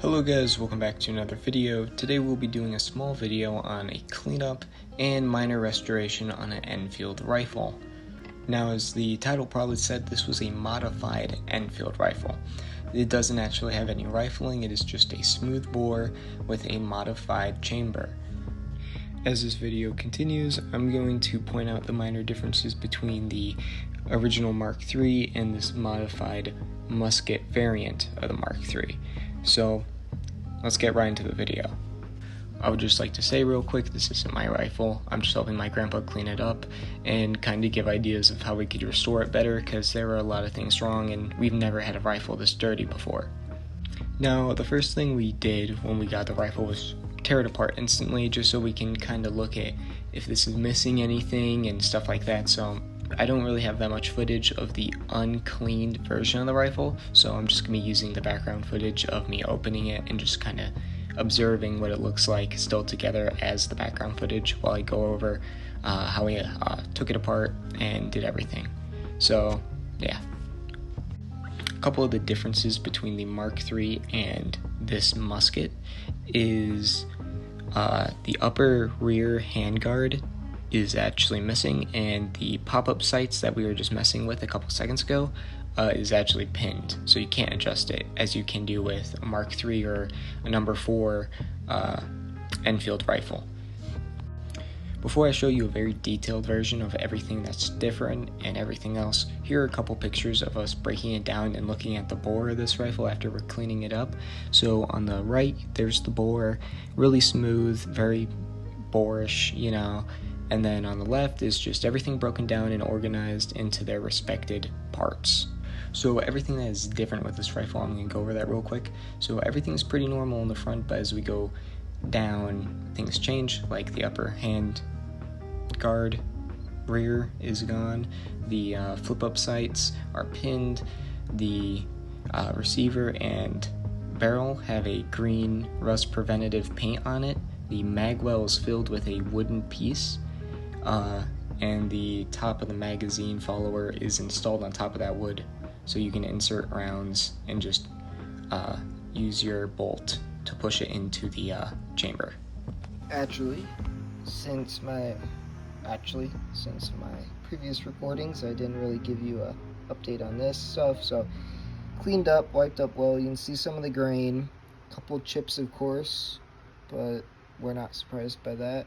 Hello guys, welcome back to another video. Today we'll be doing a small video on a cleanup and minor restoration on an Enfield rifle. Now, as the title probably said, this was a modified Enfield rifle. It doesn't actually have any rifling, it is just a smooth bore with a modified chamber. As this video continues, I'm going to point out the minor differences between the original Mark III and this modified musket variant of the Mark III. So let's get right into the video. I would just like to say real quick, this isn't my rifle. I'm just helping my grandpa clean it up and kind of give ideas of how we could restore it better, because there were a lot of things wrong and we've never had a rifle this dirty before. Now, the first thing we did when we got the rifle was tear it apart instantly, just so we can kind of look at if this is missing anything and stuff like that. So I don't really have that much footage of the uncleaned version of the rifle, so I'm just going to be using the background footage of me opening it and just kind of observing what it looks like still together as the background footage while I go over how we took it apart and did everything. So yeah. A couple of the differences between the Mark III and this musket is the upper rear handguard is actually missing, and the pop-up sights that we were just messing with a couple seconds ago is actually pinned, so you can't adjust it as you can do with a Mark III or a number 4 Enfield rifle. Before I show you a very detailed version of everything that's different and everything else, here are a couple pictures of us breaking it down and looking at the bore of this rifle after we're cleaning it up. So on the right, there's the bore, really smooth, very boorish, you know. And then on the left is just everything broken down and organized into their respected parts. So everything that is different with this rifle, I'm going to go over that real quick. So everything's pretty normal in the front, but as we go down, things change, like the upper hand guard rear is gone, the flip-up sights are pinned, the receiver and barrel have a green rust preventative paint on it, the magwell is filled with a wooden piece, and the top of the magazine follower is installed on top of that wood, so you can insert rounds and just use your bolt to push it into the chamber. Since my previous recordings, I didn't really give you an update on this stuff, so cleaned up, wiped up well. You can see some of the grain, a couple chips of course, but we're not surprised by that.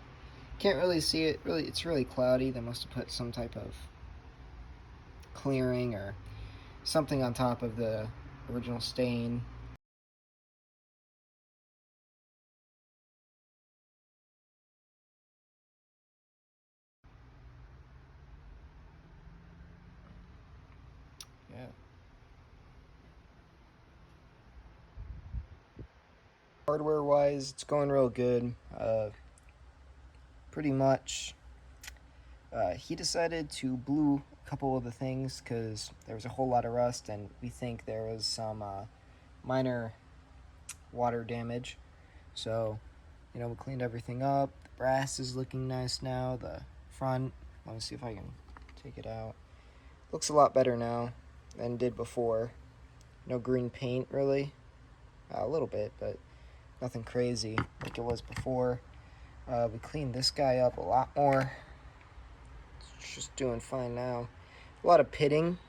Can't really see it, it's really cloudy. They must have put some type of clearing or something on top of the original stain. Yeah. Hardware wise, it's going real good. Pretty much he decided to blue a couple of the things because there was a whole lot of rust, and we think there was some minor water damage. So, you know, we cleaned everything up. The brass is looking nice now. The front, let me see if I can take it out. Looks a lot better now than it did before. No green paint really. A little bit, but nothing crazy like it was before. We cleaned this guy up a lot more. It's just doing fine now. A lot of pitting,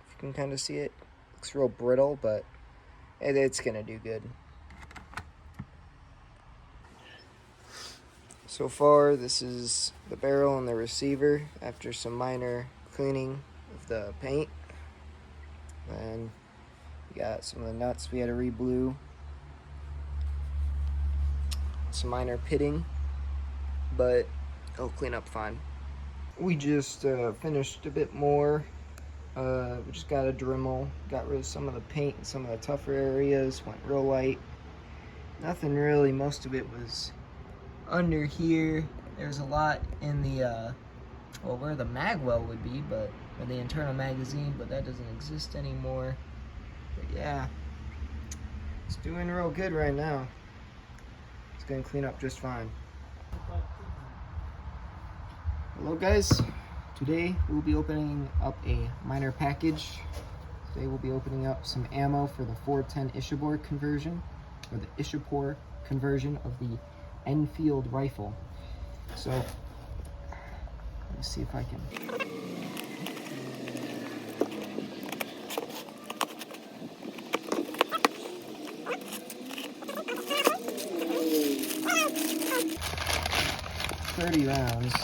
if you can kind of see it. Looks real brittle, but it's gonna do good. So far, this is the barrel and the receiver after some minor cleaning of the paint. Then we got some of the nuts we had to re-blue. Some minor pitting, but it'll clean up fine. We just finished a bit more. We just got a Dremel, got rid of some of the paint and some of the tougher areas, went real light. Nothing really, most of it was under here. There's a lot in the, well, where the magwell would be, but or the internal magazine, but that doesn't exist anymore. But yeah, it's doing real good right now. It's gonna clean up just fine. Hello guys, today we'll be opening up a minor package. Today we'll be opening up some ammo for the 410 Ishabor conversion. or the Ishapore conversion of the Enfield rifle. So let me see if I can. $30 rounds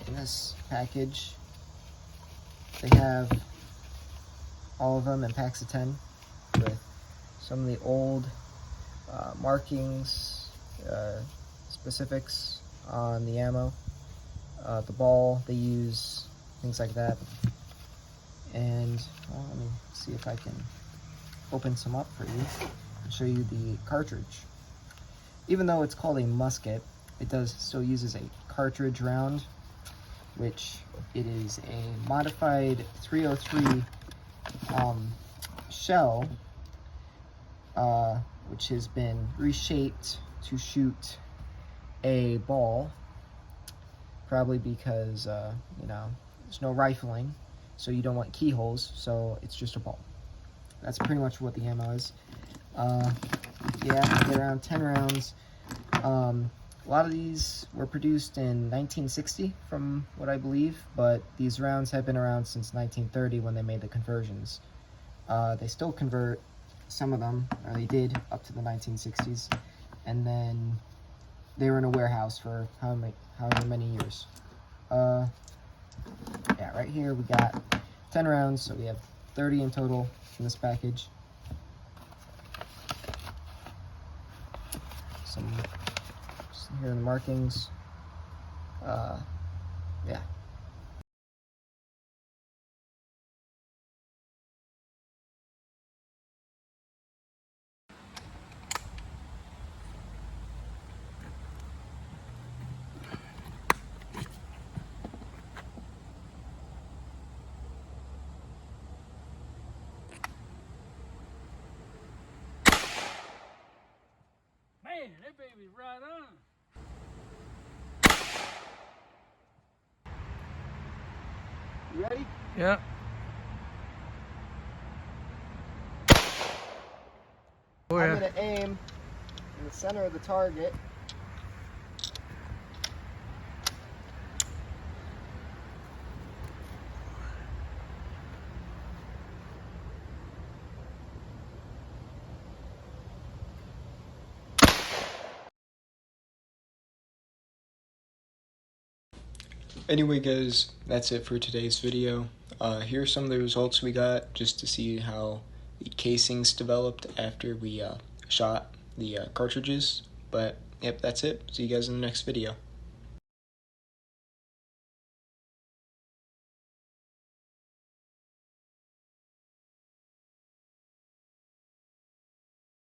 in this package. They have all of them in packs of 10 with some of the old markings, specifics on the ammo, the ball they use, things like that. And well, let me see if I can open some up for you and show you the cartridge. Even though it's called a musket, it still uses a cartridge round, which it is a modified 303 shell, which has been reshaped to shoot a ball, probably because there's no rifling, so you don't want keyholes, so it's just a ball. That's pretty much what the ammo is. Yeah, they're around 10 rounds. A lot of these were produced in 1960, from what I believe, but these rounds have been around since 1930 when they made the conversions. They still convert some of them, or they did up to the 1960s, and then they were in a warehouse for however many years. Yeah, right here we got 10 rounds, so we have 30 in total in this package. Some here are the markings. Yeah. Man, that baby's right on. You ready? Yeah. I'm gonna aim in the center of the target. Anyway guys, that's it for today's video. Here are some of the results we got, just to see how the casings developed after we shot the cartridges. But yep, that's it. See you guys in the next video.